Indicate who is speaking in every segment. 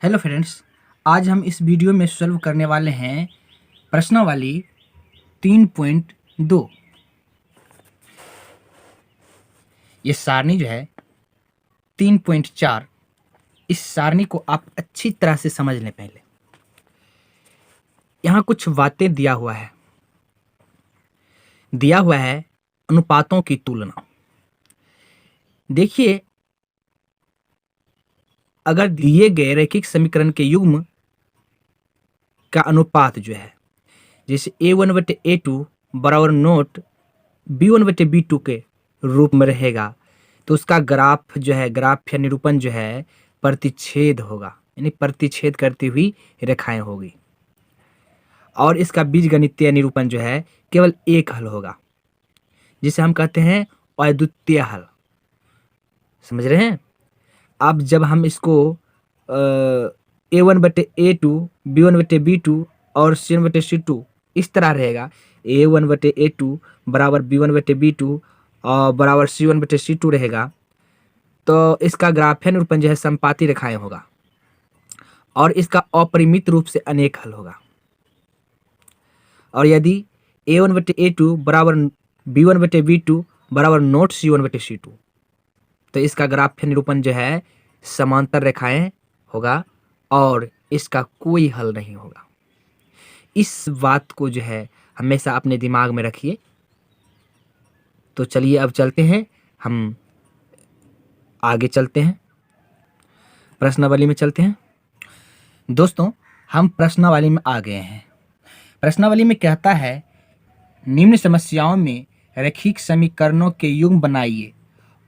Speaker 1: Hello friends, आज हम इस वीडियो में सॉल्व करने वाले हैं प्रश्नावली 3.2। ये सारणी जो है 3.4, इस सारणी को आप अच्छी तरह से समझ लें। पहले यहाँ कुछ बातें दिया हुआ है अनुपातों की तुलना। देखिए, अगर दिए गए रैखिक समीकरण के युग्म का अनुपात जो है, जैसे a1/a2 बराबर नोट b1/b2 के रूप में रहेगा, तो उसका ग्राफ जो है, ग्राफ या निरूपण जो है प्रतिच्छेद होगा, यानी प्रतिच्छेद करती हुई रेखाएं होगी। और इसका बीजगणितीय निरूपण जो है केवल एक हल होगा, जिसे हम कहते हैं अद्वितीय हल। समझ रहे हैं? अब जब हम इसको a1/a2 b1/b2 और c1/c2 इस तरह रहेगा, a1/a2 बराबर b1/b2 और बराबर c1/c2 रहेगा, तो इसका ग्राफियन निरूपण जो है संपाती रेखाएं होगा और इसका अपरिमित रूप से अनेक हल होगा। और यदि a1/a2 बराबर b1/b2 बराबर नोट c1/c2, तो इसका ग्राफियन निरूपण जो है समांतर रेखाएं होगा और इसका कोई हल नहीं होगा। इस बात को जो है हमेशा अपने दिमाग में रखिए। तो चलिए अब चलते हैं, हम आगे चलते हैं, प्रश्नावली में चलते हैं। दोस्तों, हम प्रश्नावली में आ गए हैं। प्रश्नावली में कहता है, निम्न समस्याओं में रैखिक समीकरणों के युग्म बनाइए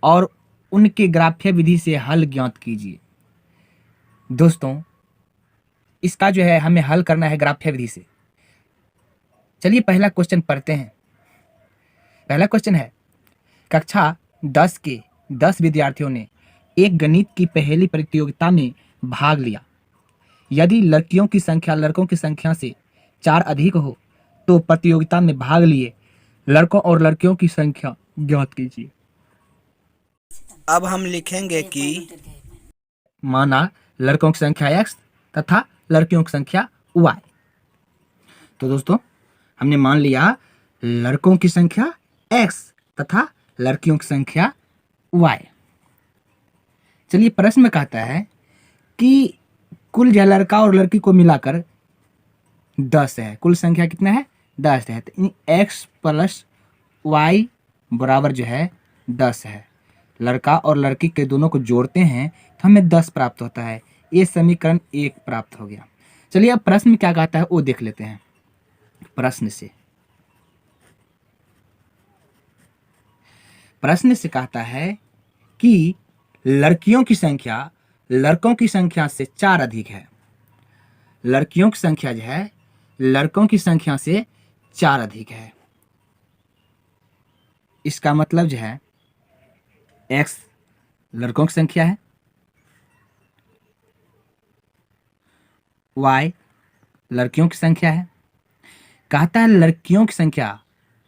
Speaker 1: और उनके ग्राफीय विधि से हल ज्ञात कीजिए। दोस्तों, इसका जो है हमें हल करना है ग्राफीय विधि से। चलिए पहला क्वेश्चन पढ़ते हैं। पहला क्वेश्चन है, कक्षा 10 के 10 विद्यार्थियों ने एक गणित की पहेली प्रतियोगिता में भाग लिया। यदि लड़कियों की संख्या लड़कों की संख्या से 4 अधिक हो तो प्रतियोगिता में भाग लिए लड़कों और लड़कियों की संख्या ज्ञात कीजिए।
Speaker 2: अब हम लिखेंगे कि
Speaker 1: माना लड़कों की संख्या x तथा लड़कियों की संख्या y। तो दोस्तों, हमने मान लिया लड़कों की संख्या x तथा लड़कियों की संख्या y। चलिए, प्रश्न में कहता है कि कुल जो लड़का और लड़की को मिलाकर 10 है। कुल संख्या कितना है? 10 है। तो x प्लस y बराबर जो है 10 है। लड़का और लड़की के दोनों को जोड़ते हैं तो हमें 10 प्राप्त होता है। ये समीकरण 1 प्राप्त हो गया। चलिए अब प्रश्न में क्या कहता है वो देख लेते हैं। प्रश्न से कहता है कि लड़कियों की संख्या लड़कों की संख्या से 4 अधिक है। लड़कियों की संख्या जो है लड़कों की संख्या से 4 अधिक है। इसका मतलब जो है x लड़कों की संख्या है, y लड़कियों की संख्या है। कहता है लड़कियों की संख्या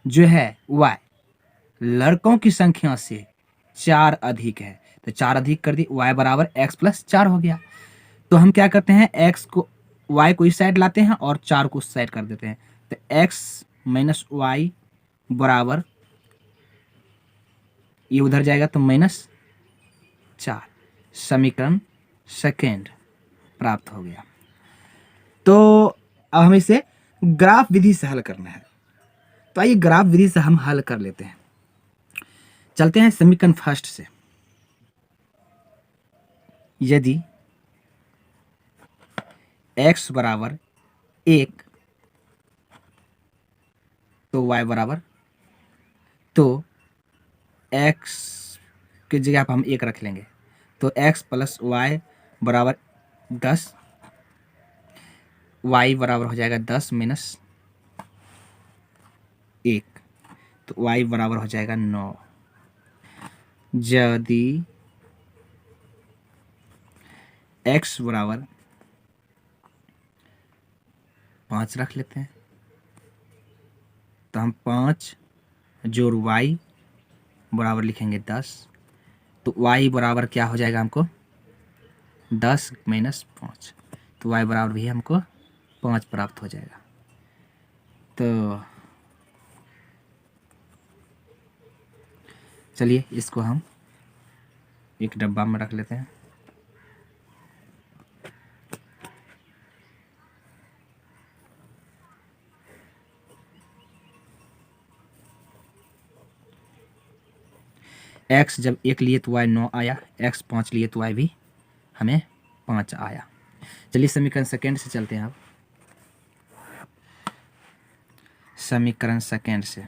Speaker 1: जो है y लड़कों की संख्या से 4 अधिक है। तो 4 अधिक कर दी, y बराबर x प्लस 4 हो गया। तो हम क्या करते हैं, x को y को इस साइड लाते हैं और 4 को उस साइड कर देते हैं। तो x माइनस वाई बराबर, ये उधर जाएगा तो -4। समीकरण सेकेंड प्राप्त हो गया। तो अब हमें इसे ग्राफ विधि से हल करना है। तो आइए ग्राफ विधि से हम हल कर लेते हैं। चलते हैं समीकरण फर्स्ट से। यदि x बराबर 1 तो y बराबर, तो x की जगह पर हम 1 रख लेंगे। तो x प्लस वाई बराबर 10, y बराबर हो जाएगा 10 मिनस 1, तो y बराबर हो जाएगा 9। यदि x बराबर 5 रख लेते हैं, तो हम 5 जोड़ y बराबर लिखेंगे 10। तो y बराबर क्या हो जाएगा हमको 10 माइनस 5, तो y बराबर भी हमको 5 प्राप्त हो जाएगा। तो चलिए इसको हम एक डब्बा में रख लेते हैं। x जब 1 लिए तो y 9 आया, x 5 लिए तो y भी हमें 5 आया। चलिए समीकरण सेकेंड से चलते हैं। अब समीकरण सेकेंड से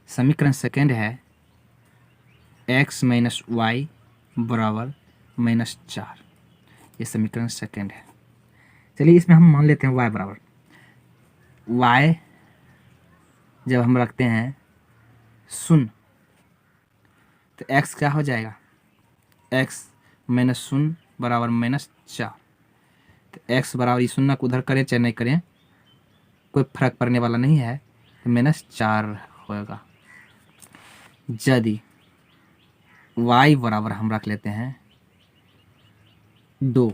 Speaker 1: समीकरण सेकेंड है x माइनस वाई बराबर -4। ये समीकरण सेकेंड है। चलिए इसमें हम मान लेते हैं y बराबर, y जब हम रखते हैं 0 तो x क्या हो जाएगा, x -0 बराबर -4। तो x बराबर इस 0 को उधर करें चाहे नहीं करें कोई फर्क पड़ने वाला नहीं है, तो -4 होगा। यदि y बराबर हम रख लेते हैं 2,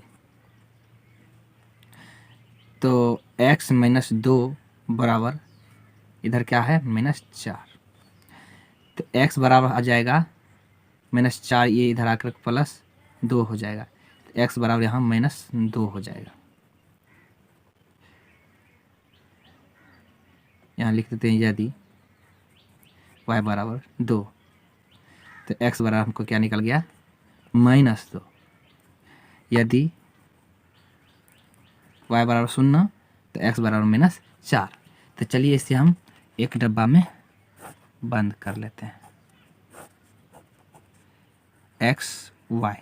Speaker 1: तो x -2 बराबर इधर क्या है -4। तो x बराबर आ जाएगा -4, ये इधर आकर +2 हो जाएगा। तो x बराबर यहाँ -2 हो जाएगा। यहाँ लिख देते हैं यदि y बराबर 2, तो x बराबर हमको क्या निकल गया -2। यदि y बराबर 0 तो x बराबर -4। तो चलिए इसे हम एक डब्बा में बंद कर लेते हैं। x y,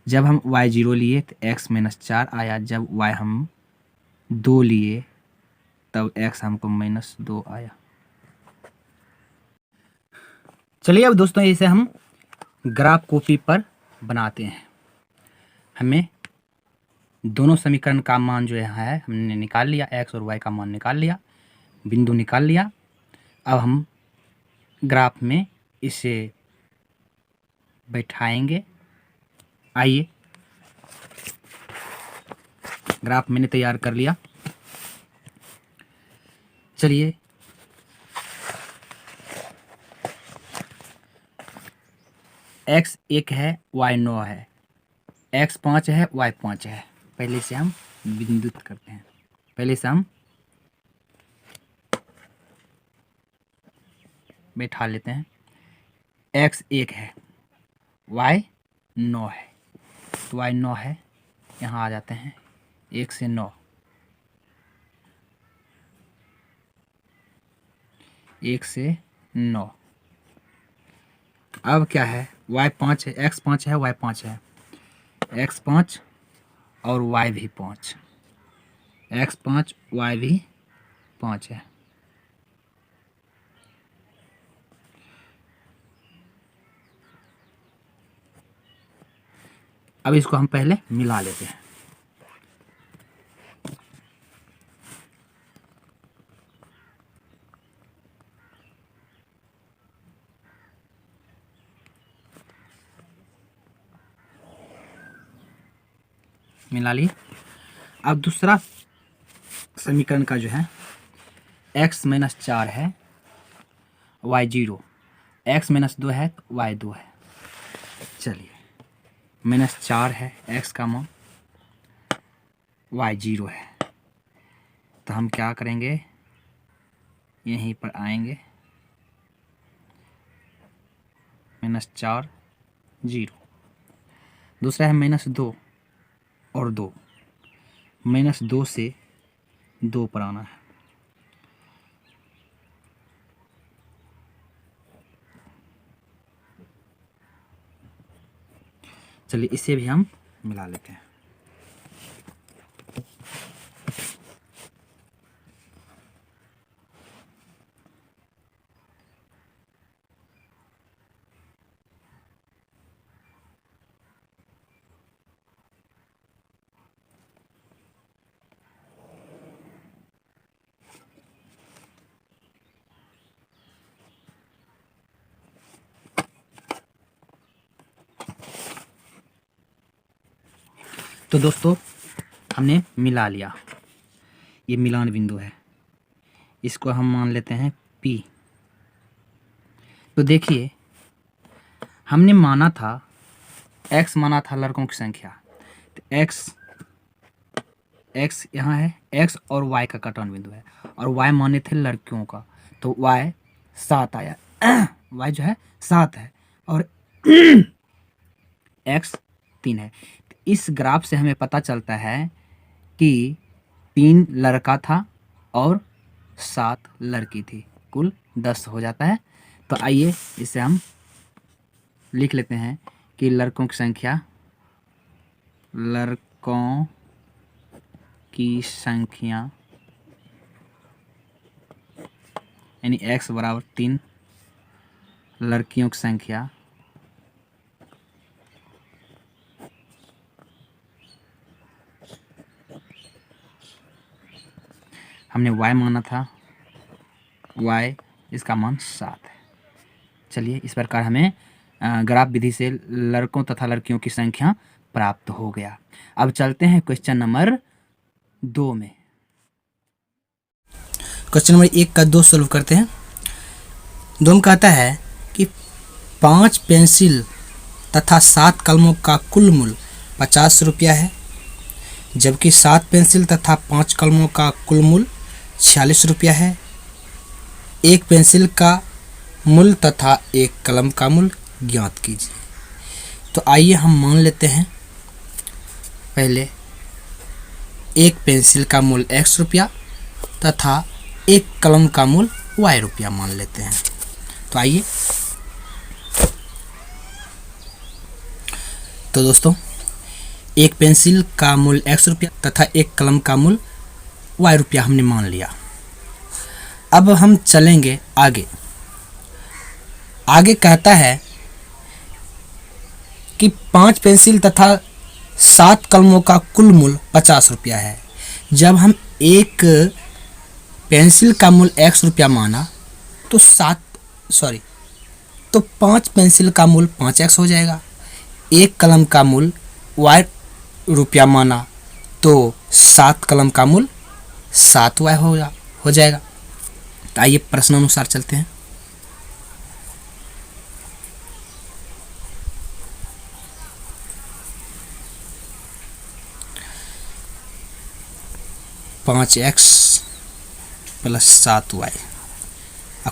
Speaker 1: जब हम y 0 लिए तो x -4 आया, जब y हम 2 लिए तब x हमको -2 आया। चलिए अब दोस्तों इसे हम ग्राफ कॉपी पर बनाते हैं। हमें दोनों समीकरण का मान जो है हमने निकाल लिया, x और y का मान निकाल लिया, बिंदु निकाल लिया। अब हम ग्राफ में इसे बैठाएंगे। आइए ग्राफ मैंने तैयार कर लिया। चलिए x 1 है, y 9 है, x 5 है, y 5 है। पहले से हम बिंदुत करते हैं। पहले से हम बैठा लेते हैं। x 1 है, y 9 है, तो y 9 है, यहाँ आ जाते हैं 1 से 9, 1 से 9। अब क्या है, y 5 है, x 5 है, y 5 है, x 5 और y भी 5, x 5 y भी 5 है। अब इसको हम पहले मिला लेते हैं। मिला लिए। अब दूसरा समीकरण का जो है x -4 है, y 0, x -2 है तो y 2 है। चलिए -4 है x का मान, y 0 है, तो हम क्या करेंगे, यहीं पर आएंगे, -4 0। दूसरा है -2 और 2, -2 से 2 पर आना है। चलिए इसे भी हम मिला लेते हैं। तो दोस्तों हमने मिला लिया, ये मिलान बिंदु है, इसको हम मान लेते हैं P। तो देखिए हमने माना था x माना था लड़कों की संख्या, तो x यहाँ है, x और y का कटौन बिंदु है, और y माने थे लड़कियों का, तो y 7 आया y जो है 7 है और x 3 है। इस ग्राफ से हमें पता चलता है कि 3 लड़का था और 7 लड़की थी, कुल 10 हो जाता है। तो आइए इसे हम लिख लेते हैं कि लड़कों की संख्या यानी x बराबर 3, लड़कियों की संख्या हमने y माना था, y इसका मान 7 है। चलिए इस प्रकार हमें ग्राफ विधि से लड़कों तथा लड़कियों की संख्या प्राप्त हो गया। अब चलते हैं क्वेश्चन नंबर 2 में।
Speaker 2: क्वेश्चन नंबर 1 का 2 सॉल्व करते हैं। 2 में कहता है कि 5 पेंसिल तथा 7 कलमों का कुल मूल्य 50 रुपया है, जबकि 7 पेंसिल तथा 5 कलमों का कुल मूल्य 46 रुपया है। एक पेंसिल का मूल्य तथा एक कलम का मूल्य ज्ञात कीजिए। तो आइए हम मान लेते हैं पहले एक पेंसिल का मूल्य x रुपया तथा एक कलम का मूल्य y रुपया मान लेते हैं। तो आइए, तो दोस्तों एक पेंसिल का मूल्य x रुपया तथा एक कलम का मूल्य y रुपया हमने मान लिया। अब हम चलेंगे आगे। आगे कहता है कि 5 पेंसिल तथा 7 कलमों का कुल मूल्य 50 रुपया है। जब हम एक पेंसिल का मूल्य x रुपया माना तो 5 पेंसिल का मूल्य 5x हो जाएगा। एक कलम का मूल्य y रुपया माना तो 7 कलम का मूल्य 7y हो जाएगा। तो आइए प्रश्नानुसार चलते हैं। पाँच एक्स प्लस 7y,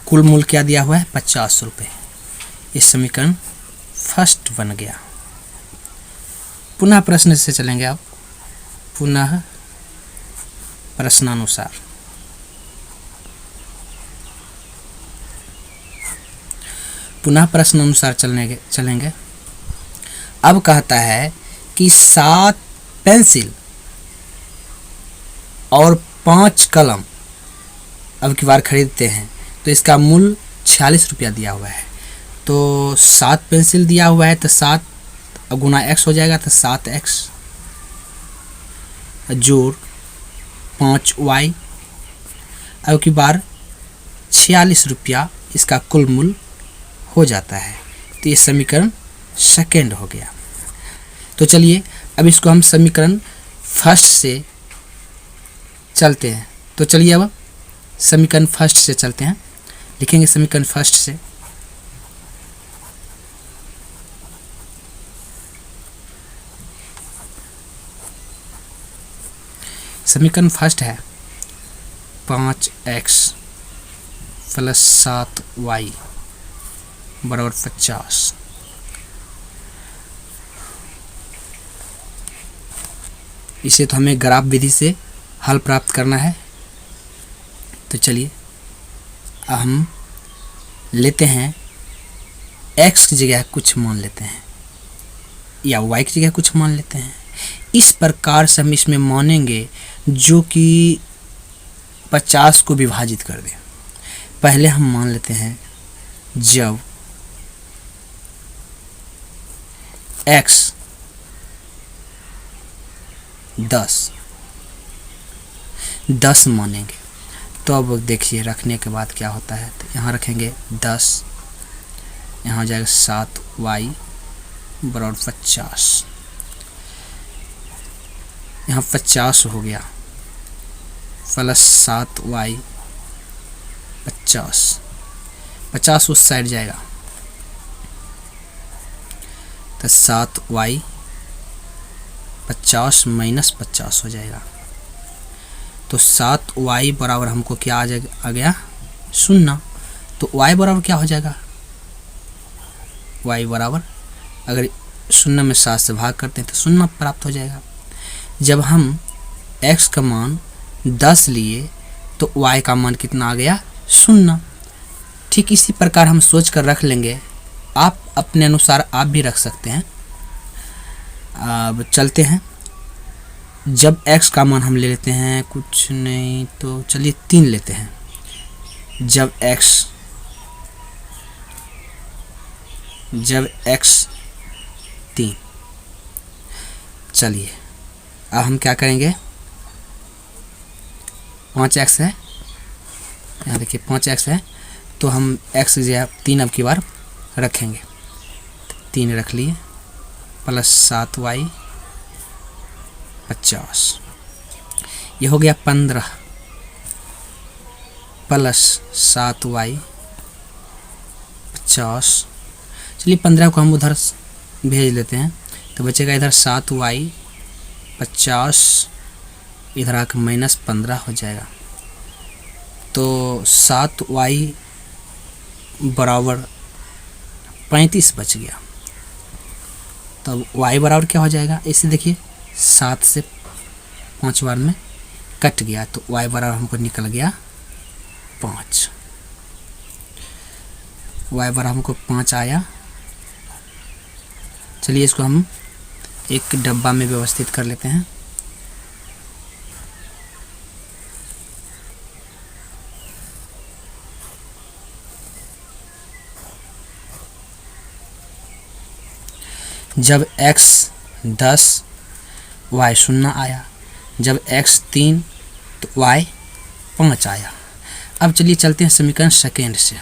Speaker 2: कुल मूल्य क्या दिया हुआ है 50 रुपये। ये समीकरण फर्स्ट बन गया। पुनः प्रश्न से चलेंगे अब, पुनः प्रश्नानुसार। पुनः प्रश्नानुसार चलेंगे। अब कहता है कि 7 पेंसिल और 5 कलम अब की बार खरीदते हैं तो इसका मूल्य 46 रुपया दिया हुआ है। तो 7 पेंसिल दिया हुआ है तो 7 गुना x हो जाएगा, तो 7x जोड़ 5y, अब की बार 46 रुपया इसका कुल मूल्य हो जाता है। तो ये समीकरण सेकेंड हो गया। तो चलिए अब इसको हम समीकरण फर्स्ट से चलते हैं। तो चलिए अब समीकरण फर्स्ट से चलते हैं, लिखेंगे समीकरण फर्स्ट से। समीकरण फर्स्ट है 5x प्लस 7y बराबर 50। इसे तो हमें ग्राफ विधि से हल प्राप्त करना है। तो चलिए हम लेते हैं x की जगह कुछ मान लेते हैं या y की जगह कुछ मान लेते हैं। इस प्रकार से हम इसमें मानेंगे जो कि 50 को विभाजित कर दे। पहले हम मान लेते हैं जब x 10 मानेंगे तो अब देखिए रखने के बाद क्या होता है। तो यहाँ रखेंगे 10, यहाँ हो जाएगा 7y बराबर 50। यहाँ 50 हो गया प्लस 7y 50 उस साइड जाएगा तो 7y 50 माइनस 50 हो जाएगा। तो 7y बराबर हमको क्या आ गया 0। तो y बराबर क्या हो जाएगा, y बराबर अगर 0 में 7 से भाग करते हैं तो 0 प्राप्त हो जाएगा। जब हम x का मान 10 लिए तो y का मान कितना आ गया 0। ठीक इसी प्रकार हम सोच कर रख लेंगे, आप अपने अनुसार आप भी रख सकते हैं। अब चलते हैं, जब x का मान हम ले लेते हैं कुछ नहीं तो चलिए 3 लेते हैं। जब x 3, चलिए अब हम क्या करेंगे, 5x है, यहाँ देखिए 5x है तो हम x जो 3 अब की बार रखेंगे। 3 रख लिए प्लस 7y 50, ये हो गया 15 प्लस 7y 50। चलिए 15 को हम उधर भेज लेते हैं तो बचेगा इधर 7y 50, इधर आकर माइनस 15 हो जाएगा। तो 7y बराबर 35 बच गया। तब y बराबर क्या हो जाएगा, इसे देखिए 7 से 5 बार में कट गया तो y बराबर हमको निकल गया 5। y बराबर हमको 5 आया। चलिए इसको हम एक डब्बा में व्यवस्थित कर लेते हैं। जब x 10 y 0 आया, जब x 3 तो y 5 आया। अब चलिए चलते हैं समीकरण सेकेंड से।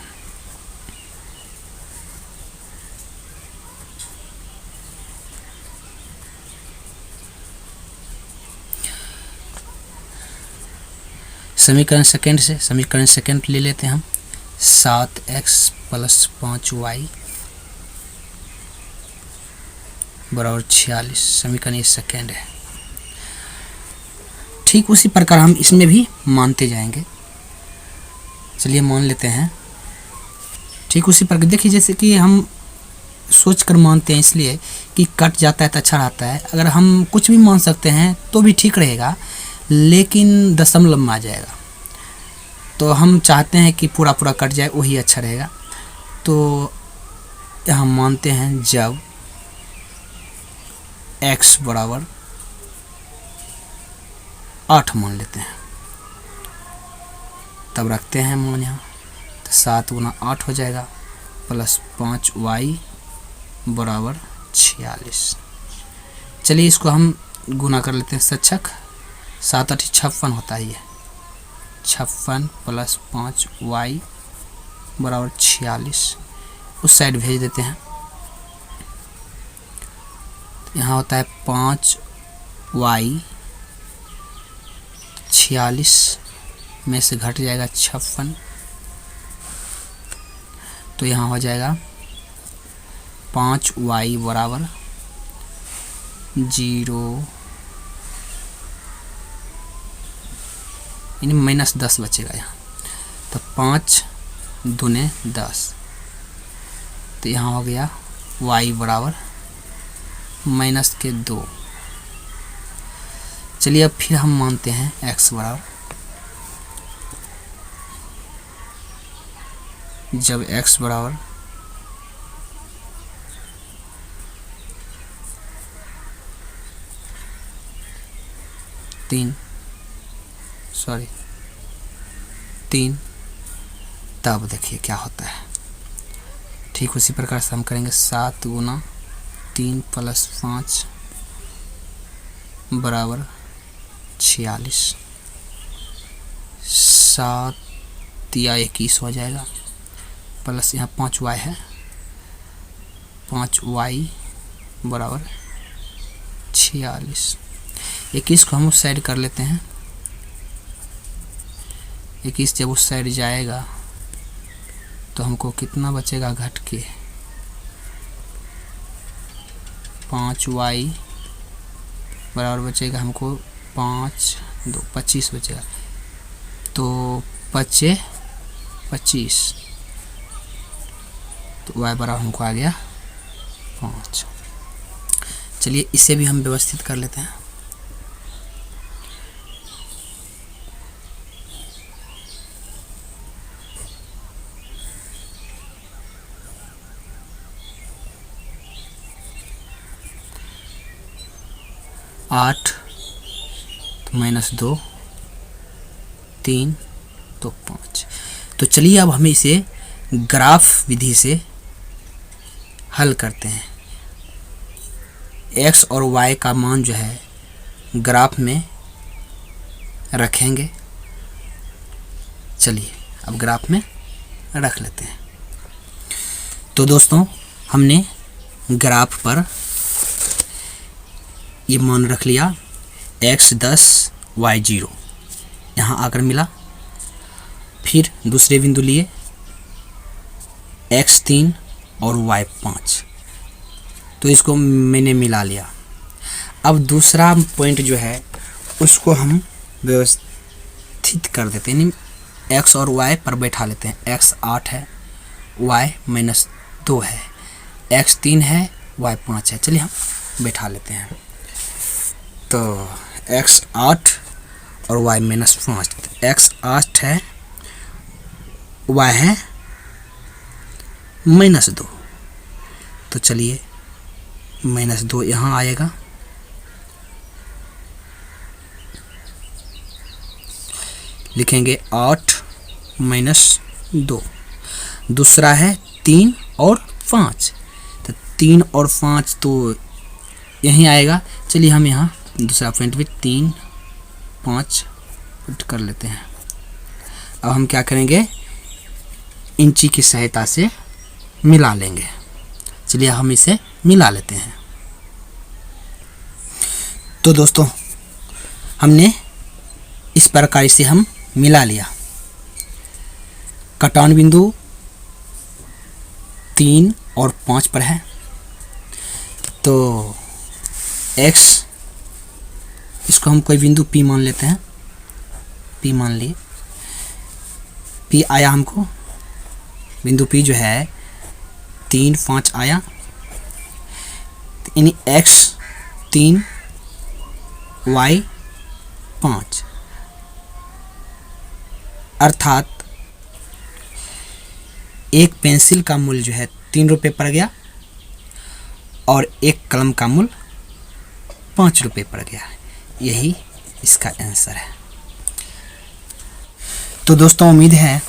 Speaker 2: समीकरण सेकेंड ले लेते हैं हम। 7x प्लस 5y बराबर 46, समीकरण ये सेकेंड है। ठीक उसी प्रकार हम इसमें भी मानते जाएंगे। चलिए मान लेते हैं, ठीक उसी प्रकार देखिए जैसे कि हम सोच कर मानते हैं इसलिए कि कट जाता है तो अच्छा रहता है। अगर हम कुछ भी मान सकते हैं तो भी ठीक रहेगा, लेकिन दशमलव में आ जाएगा तो हम चाहते हैं कि पूरा पूरा कट जाए, वही अच्छा रहेगा। तो यहाँ मानते हैं जब x बराबर 8 मान लेते हैं, तब रखते हैं मान यहाँ तो 7 गुना 8 हो जाएगा प्लस 5y बराबर 46। चलिए इसको हम गुना कर लेते हैं सच्छक। 7 8 56 होता है, ये 56 प्लस 5y बराबर 46 उस साइड भेज देते हैं। यहाँ होता है 5y 46 में से घट जाएगा 56 तो यहाँ हो जाएगा 5y बराबर 0 यानी माइनस 10 बचेगा यहाँ। तो 5 दूने 10 तो यहाँ हो गया y बराबर माइनस के 2। चलिए अब फिर हम मानते हैं x बराबर, जब x बराबर 3 तब देखिए क्या होता है। ठीक उसी प्रकार से हम करेंगे 7 गुना 3 प्लस 5 बराबर 46, 7 या 21 हो जाएगा प्लस यहाँ 5y है, 5y बराबर 46। 21 को हम उस साइड कर लेते हैं। 21 जब उस साइड जाएगा तो हमको कितना बचेगा घट के, 5y बराबर बचेगा हमको 5 2 25 बचेगा। तो 5 25, तो y बराबर हमको आ गया 5। चलिए इसे भी हम व्यवस्थित कर लेते हैं। आठ तो -2, 3 तो 5। तो चलिए अब हमें इसे ग्राफ विधि से हल करते हैं। x और y का मान जो है ग्राफ में रखेंगे। चलिए अब ग्राफ में रख लेते हैं। तो दोस्तों हमने ग्राफ पर ये मान रख लिया, x 10 y 0 यहाँ आकर मिला। फिर दूसरे बिंदु लिए x 3 और y 5, तो इसको मैंने मिला लिया। अब दूसरा पॉइंट जो है उसको हम व्यवस्थित कर देते हैं, x और y पर बैठा लेते हैं। x 8 है, y -2 है, x 3 है, y 5 है। चलिए हम बैठा लेते हैं। तो x 8 और y -5, x 8 है, y है -2। तो चलिए -2 यहाँ आएगा, लिखेंगे 8 -2। दूसरा है 3 और 5, तो 3 और 5 तो यहीं आएगा। चलिए हम यहाँ दूसरा पॉइंट भी 3 5 पुट कर लेते हैं। अब हम क्या करेंगे, इंची की सहायता से मिला लेंगे। चलिए हम इसे मिला लेते हैं। तो दोस्तों हमने इस प्रकार से हम मिला लिया। कटान बिंदु 3 और 5 पर है, तो x इसको हम कोई बिंदु P मान लेते हैं। P मान लिए, P आया हमको, बिंदु P जो है 3 5 आया, यानी x 3 y 5, अर्थात एक पेंसिल का मूल्य जो है 3 रुपये पड़ गया और एक कलम का मूल्य 5 रुपये पड़ गया। यही इसका आंसर है। तो दोस्तों उम्मीद है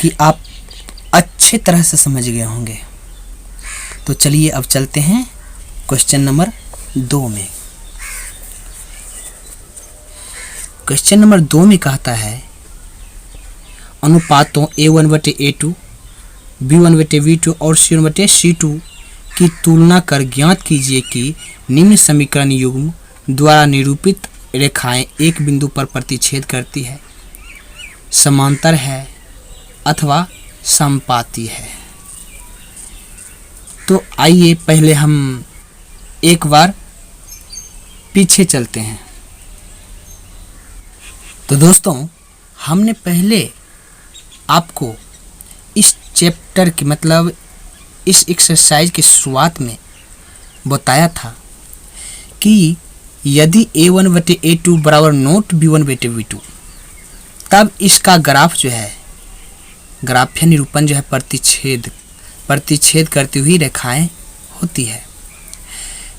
Speaker 2: कि आप अच्छे तरह से समझ गए होंगे। तो चलिए अब चलते हैं क्वेश्चन नंबर 2 में। क्वेश्चन नंबर 2 में कहता है अनुपातों A1/A2, B1/B2 और C1/C2 की तुलना कर ज्ञात कीजिए कि निम्न समीकरण युग्म द्वारा निरूपित रेखाएं एक बिंदु पर प्रतिच्छेद करती है, समांतर है अथवा समपाती है। तो आइए पहले हम एक बार पीछे चलते हैं। तो दोस्तों हमने पहले आपको इस चैप्टर की मतलब इस एक्सरसाइज की शुरुआत में बताया था कि यदि A1/A2 बराबर नोट B1/B2, तब इसका ग्राफ जो है, ग्राफीय निरूपण जो है प्रतिच्छेद करती हुई रेखाएं होती है।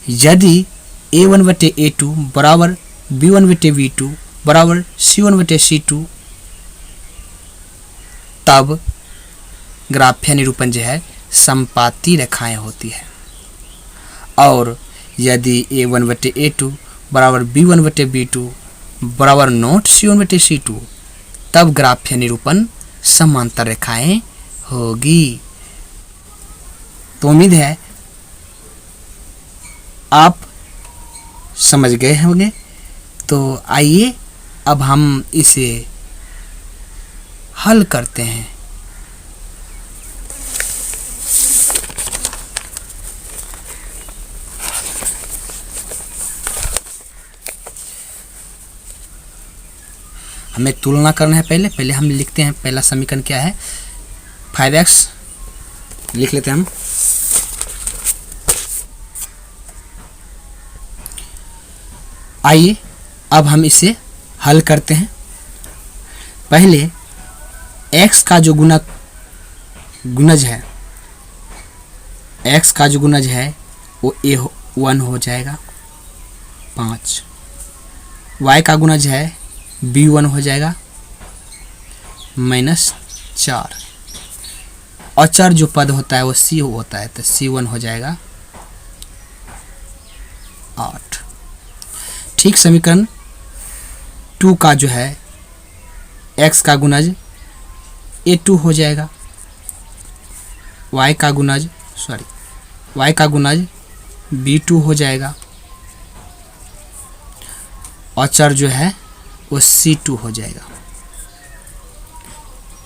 Speaker 2: यदि A1/A2 बराबर B1/B2 बराबर C1/C2, तब ग्राफीय निरूपण जो है समपाती रेखाएं होती है। और यदि A1/A2 बराबर B1/B2 बराबर नोट C1/C2, तब ग्राफीय निरूपण समांतर रेखाएं होगी। तो उम्मीद है आप समझ गए होंगे तो आइए अब हम इसे हल करते हैं। हमें तुलना करना है। पहले हम लिखते हैं पहला समीकरण क्या है, 5x लिख लेते हैं हम। आइए अब हम इसे हल करते हैं। पहले x का जो गुणज है, x का जो गुणज है वो a1 हो जाएगा 5, y का गुणज है b1 हो जाएगा -4, अचर जो पद होता है वो c होता है तो c1 हो जाएगा 8। ठीक, समीकरण 2 का जो है x का गुणज a2 हो जाएगा, y का गुणज b2 हो जाएगा, अचर जो है वो c2 हो जाएगा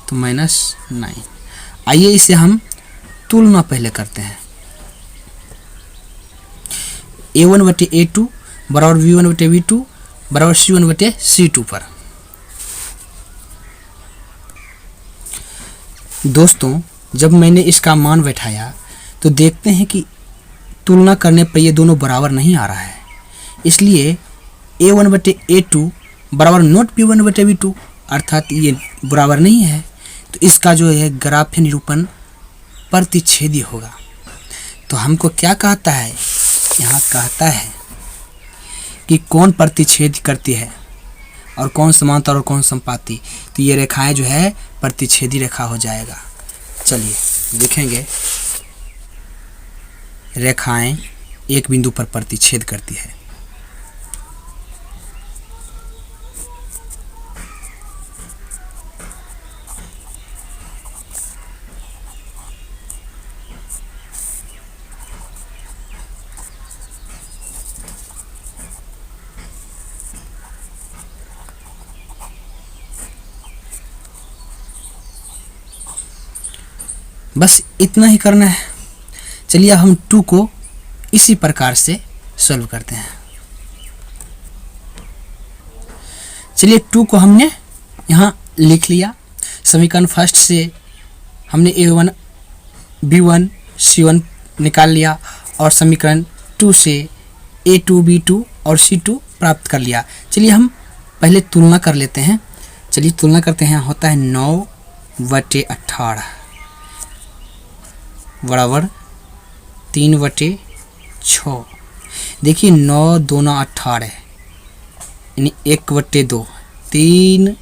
Speaker 2: तो -9। आइए इसे हम तुलना पहले करते हैं। a1/a2 बराबर b1/b2 बराबर c1/c2 पर। दोस्तों, जब मैंने इसका मान बैठाया तो देखते हैं कि तुलना करने पर ये दोनों बराबर नहीं आ रहा है, इसलिए a1/a2 बराबर नॉट b1/b2, अर्थात ये बराबर नहीं है। तो इसका जो है ग्राफ निरूपण प्रतिच्छेदी होगा। तो हमको क्या कहता है, यहाँ कहता है कि कौन प्रतिच्छेद करती है और कौन समांतर और कौन संपाती। तो ये रेखाएं जो है प्रतिच्छेदी रेखा हो जाएगा। चलिए देखेंगे, रेखाएं एक बिंदु पर प्रतिच्छेद करती है। बस इतना ही करना है। चलिए हम 2 को इसी प्रकार से सॉल्व करते हैं। चलिए 2 को हमने यहाँ लिख लिया। समीकरण फर्स्ट से हमने a1 b1 c1 निकाल लिया और समीकरण 2 से a2 b2 और c2 प्राप्त कर लिया। चलिए हम पहले तुलना कर लेते हैं। चलिए तुलना करते हैं। होता है 9/18 बराबर 3/6। देखिए 9 दूना 18 यानी 1/2, 3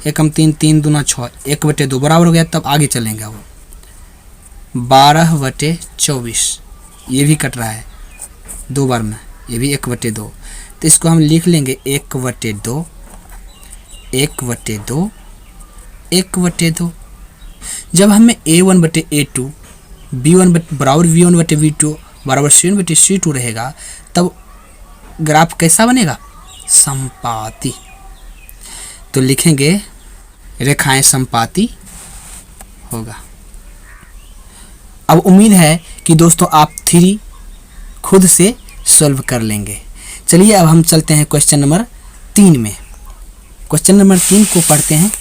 Speaker 2: एकम 3, 3 दूना 6, 1/2 बराबर हो गया। तब आगे चलेंगे। वो 12/24 ये भी कट रहा है 2 बार में, ये भी 1/2। तो इसको हम लिख लेंगे 1/2, 1/2, 1/2। जब हमें a1/a2 b1 बराबर b1/b2 बराबर c1/c2 रहेगा, तब ग्राफ कैसा बनेगा, संपाती। तो लिखेंगे रेखाएं संपाती होगा। अब उम्मीद है कि दोस्तों आप 3 खुद से सॉल्व कर लेंगे। चलिए अब हम चलते हैं क्वेश्चन नंबर 3 में। क्वेश्चन नंबर 3 को पढ़ते हैं।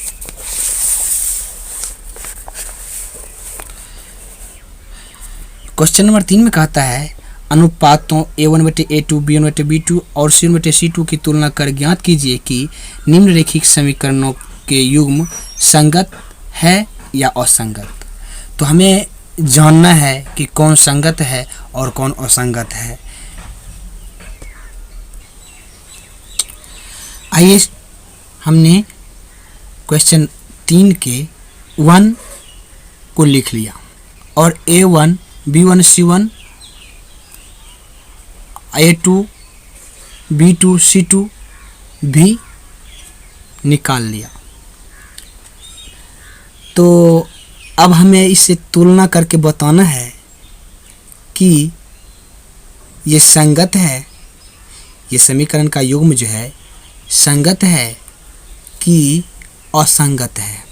Speaker 2: क्वेश्चन नंबर 3 में कहता है अनुपातों a1/a2 b1/b2 और c1/c2 की तुलना कर ज्ञात कीजिए कि निम्नलिखित समीकरणों के युग्म संगत है या असंगत। तो हमें जानना है कि कौन संगत है और कौन असंगत है। आइए हमने क्वेश्चन 3 के 1 को लिख लिया और a1 b1 c1 a2 b2 c2 भी निकाल लिया। तो अब हमें इसे तुलना करके बताना है कि ये संगत है, ये समीकरण का युग्म जो है संगत है कि असंगत है।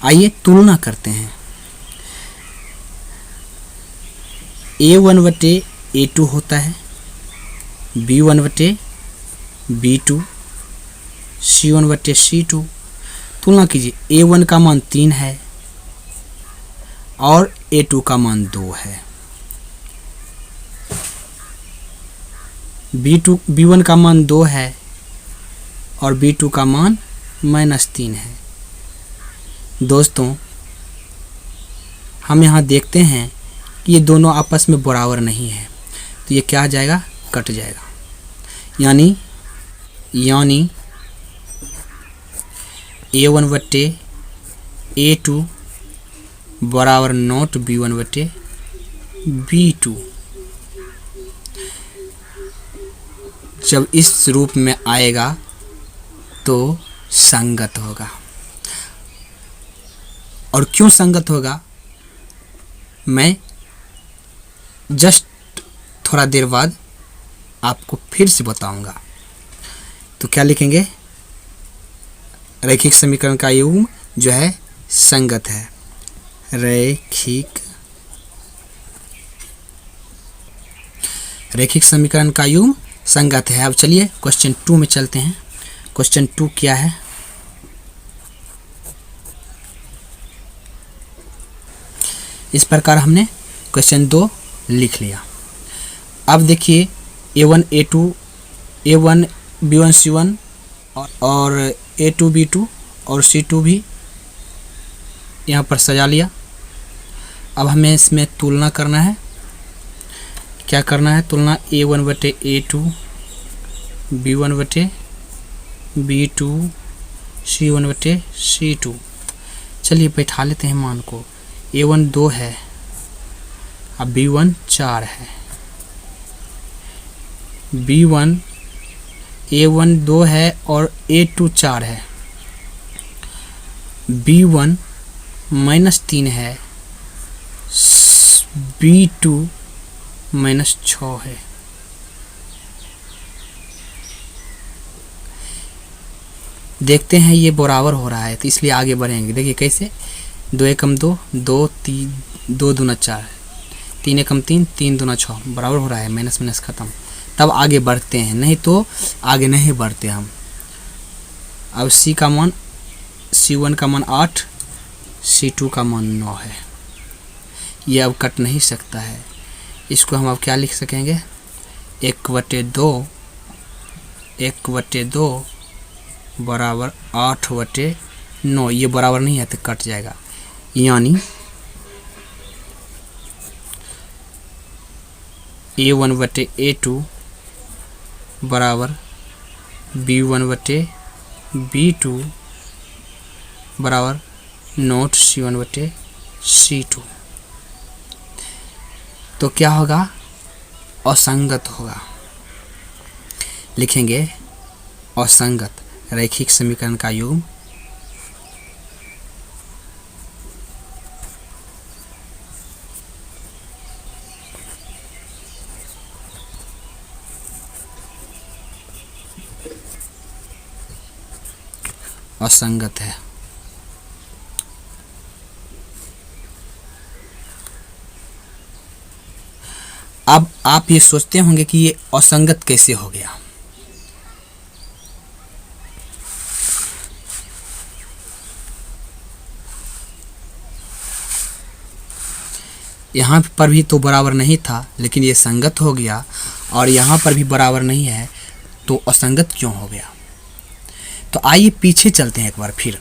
Speaker 2: आइए तुलना करते हैं। A1/A2 होता है, B1/B2, C1/C2। तुलना कीजिए, A1 का मान 3 है और A2 का मान 2 है। B1 का मान 2 है और B2 का मान -3 है। दोस्तों, हम यहाँ देखते हैं कि ये दोनों आपस में बराबर नहीं है, तो ये क्या आ जाएगा, कट जाएगा। यानी A1/A2 बराबर नॉट B1/B2। जब इस रूप में आएगा तो संगत होगा। और क्यों संगत होगा, मैं जस्ट थोड़ा देर बाद आपको फिर से बताऊंगा। तो क्या लिखेंगे, रैखिक समीकरण का युग्म जो है संगत है। रैखिक समीकरण का युग्म संगत है। अब चलिए क्वेश्चन 2 में चलते हैं। क्वेश्चन 2 क्या है, इस प्रकार हमने क्वेश्चन 2 लिख लिया। अब देखिए A1 B1 C1 और A2 B2 और C2 भी यहाँ पर सजा लिया। अब हमें इसमें तुलना करना है। क्या करना है, तुलना A1/A2, B1/B2, C1/C2। चलिए बैठा लेते हैं मान को। A1 2 है, अब B1 4 है। A1 2 है और A2 4 है। B1 -3 है, B2 -6 है। देखते हैं ये बराबर हो रहा है, तो इसलिए आगे बढ़ेंगे। देखिए कैसे, 2 एकम 2, 2 3, 2 दूना 4, 3 एकम 3, 3 दूना 6, बराबर हो रहा है। माइनस माइनस खत्म, तब आगे बढ़ते हैं, नहीं तो आगे नहीं बढ़ते हम। अब C1 का मान 8, C2 का मान 9 है। ये अब कट नहीं सकता है। इसको हम अब क्या लिख सकेंगे, 1/2 बराबर 8/9। ये बराबर नहीं है तो कट जाएगा। यानी A1/A2 बराबर B1/B2 बराबर नॉट C1/C2। तो क्या होगा, असंगत होगा। लिखेंगे असंगत रैखिक समीकरण का युग्म असंगत है। अब आप ये सोचते होंगे कि ये असंगत कैसे हो गया। यहाँ पर भी तो बराबर नहीं था, लेकिन ये संगत हो गया, और यहाँ पर भी बराबर नहीं है, तो असंगत क्यों हो गया। तो आइए पीछे चलते हैं एक बार फिर।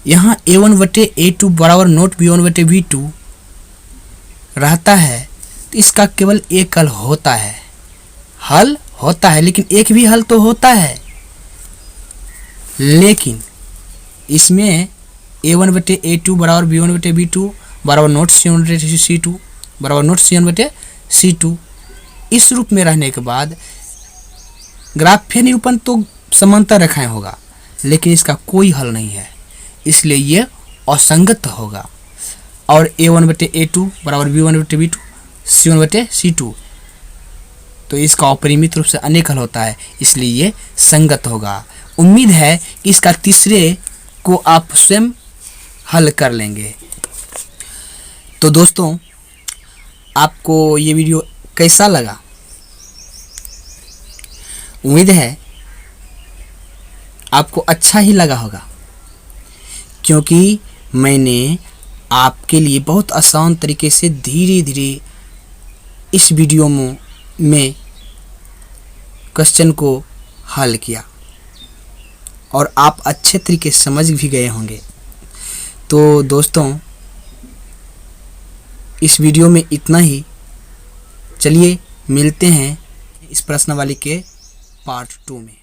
Speaker 2: यहाँ A1/A2 बराबर नोट B1/B2 रहता है, तो इसका केवल एक हल होता है। लेकिन एक भी हल तो होता है, लेकिन इसमें A1/A2 बराबर B1/B2 बराबर नोट C1/C2 बराबर नोट C1/C2। इस रूप में रहने के बाद ग्राफीय निरूपण तो समांतर रेखाएं होगा, लेकिन इसका कोई हल नहीं है, इसलिए ये असंगत होगा। और A1/A2 बराबर B1/B2 C1/C2, तो इसका अपरिमित रूप से अनेक हल होता है, इसलिए ये संगत होगा। उम्मीद है कि इसका तीसरे को आप स्वयं हल कर लेंगे। तो दोस्तों, आपको ये वीडियो कैसा लगा? उम्मीद है आपको अच्छा ही लगा होगा, क्योंकि मैंने आपके लिए बहुत आसान तरीके से धीरे धीरे इस वीडियो में क्वेश्चन को हल किया और आप अच्छे तरीके से समझ भी गए होंगे। तो दोस्तों, इस वीडियो में इतना ही। चलिए मिलते हैं इस प्रश्नावली के पार्ट 2 में।